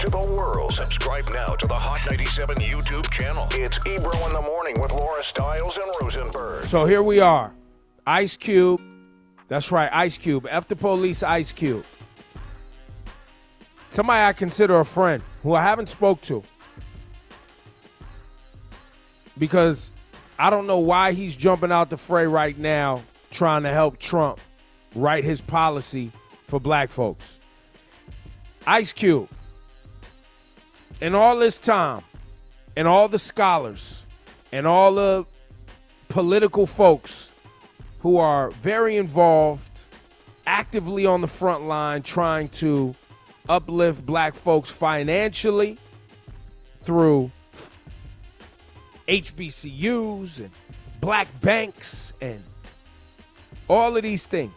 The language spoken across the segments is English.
to the world. Subscribe now to the Hot 97 YouTube channel. It's Ebro in the Morning with Laura Stiles and Rosenberg. So here we are. Ice Cube. That's right, Ice Cube. F the police, Ice Cube. Somebody I consider a friend who I haven't spoke to. Because I don't know why he's jumping out the fray right now trying to help Trump write his policy for black folks. Ice Cube, in all this time, and all the scholars, and all the political folks who are very involved, actively on the front line, trying to uplift black folks financially through HBCUs and black banks and all of these things.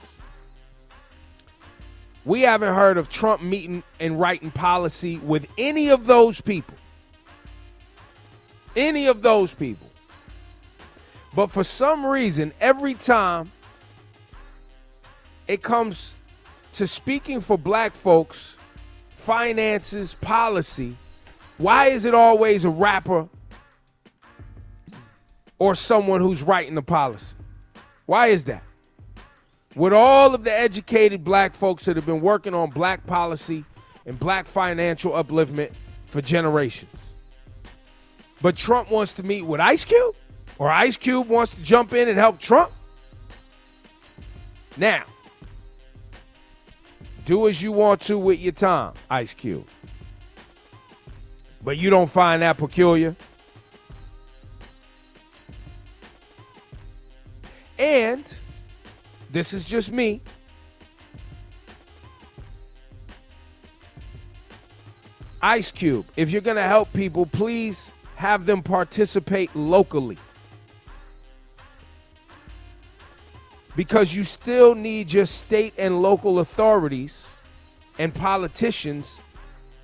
We haven't heard of Trump meeting and writing policy with any of those people. Any of those people. But for some reason, every time it comes to speaking for black folks, finances, policy, why is it always a rapper or someone who's writing the policy? Why is that? With all of the educated black folks that have been working on black policy and black financial upliftment for generations. But Trump wants to meet with Ice Cube? Or Ice Cube wants to jump in and help Trump? Now, do as you want to with your time, Ice Cube. But you don't find that peculiar? And this is just me. Ice Cube, if you're going to help people, please have them participate locally. Because you still need your state and local authorities and politicians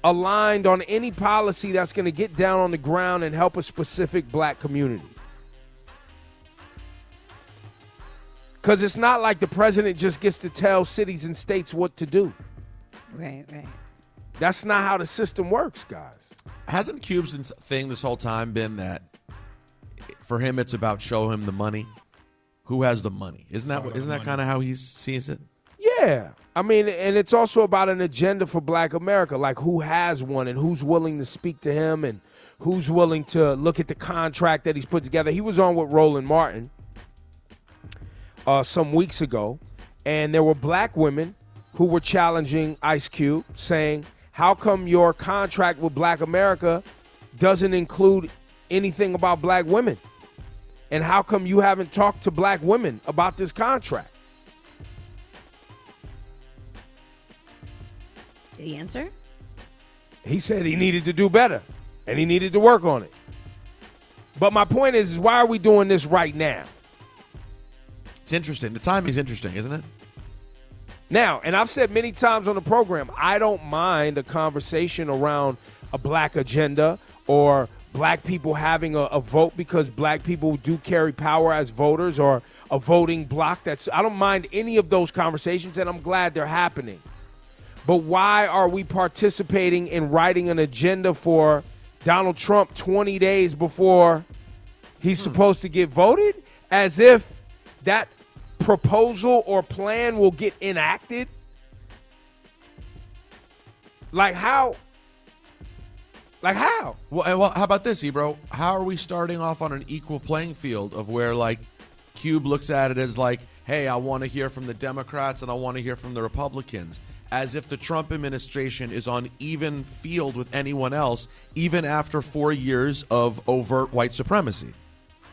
aligned on any policy that's going to get down on the ground and help a specific black community. Because it's not like the president just gets to tell cities and states what to do. Right. That's not how the system works, guys. Hasn't Cube's thing this whole time been that for him it's about show him the money? Who has the money? Isn't that kind of how he sees it? Yeah. I mean, and it's also about an agenda for black America, like who has one and who's willing to speak to him and who's willing to look at the contract that he's put together. He was on with Roland Martin some weeks ago, and there were black women who were challenging Ice Cube, saying, how come your contract with black America doesn't include anything about black women? And how come you haven't talked to black women about this contract? Did he answer? He said he needed to do better, and he needed to work on it. But my point is why are we doing this right now? It's interesting. The timing's interesting, isn't it? Now, and I've said many times on the program, I don't mind a conversation around a black agenda or black people having a vote because black people do carry power as voters or a voting bloc. I don't mind any of those conversations, and I'm glad they're happening. But why are we participating in writing an agenda for Donald Trump 20 days before he's supposed to get voted? As if that proposal or plan will get enacted? Like how? Well, how about this, Ebro? How are we starting off on an equal playing field of where, like, Cube looks at it as like, hey, I want to hear from the Democrats and I want to hear from the Republicans, as if the Trump administration is on even field with anyone else, even after 4 years of overt white supremacy.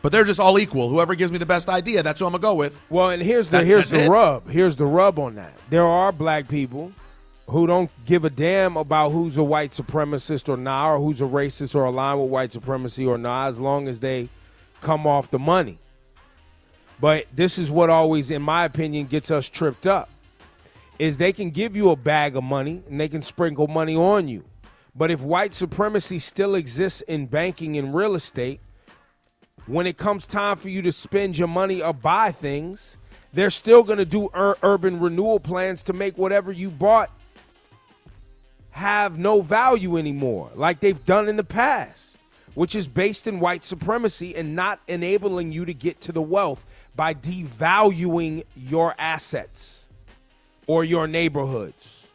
But they're just all equal. Whoever gives me the best idea, that's who I'm going to go with. Well, and here's the rub. Here's the rub on that. There are black people who don't give a damn about who's a white supremacist or not, or who's a racist or aligned with white supremacy or not, as long as they come off the money. But this is what always, in my opinion, gets us tripped up, is they can give you a bag of money and they can sprinkle money on you. But if white supremacy still exists in banking and real estate, when it comes time for you to spend your money or buy things, they're still going to do urban renewal plans to make whatever you bought have no value anymore, like they've done in the past, which is based in white supremacy and not enabling you to get to the wealth by devaluing your assets or your neighborhoods.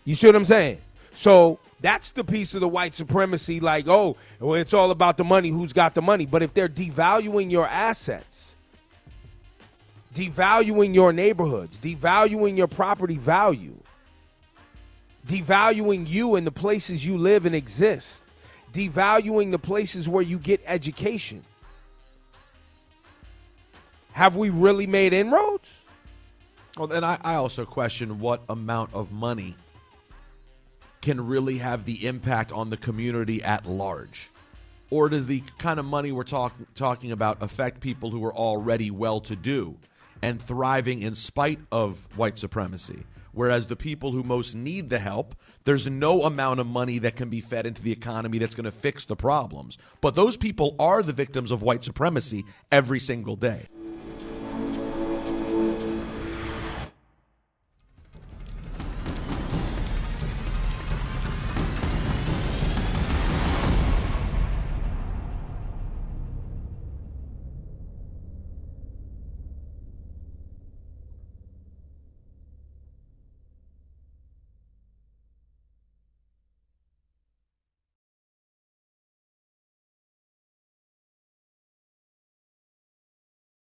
You see what I'm saying? So that's the piece of the white supremacy, like, oh, well, it's all about the money, who's got the money. But if they're devaluing your assets, devaluing your neighborhoods, devaluing your property value, devaluing you and the places you live and exist, devaluing the places where you get education, have we really made inroads? Well, then I also question what amount of money can really have the impact on the community at large. Or does the kind of money we're talking about affect people who are already well-to-do and thriving in spite of white supremacy? Whereas the people who most need the help, there's no amount of money that can be fed into the economy that's going to fix the problems. But those people are the victims of white supremacy every single day.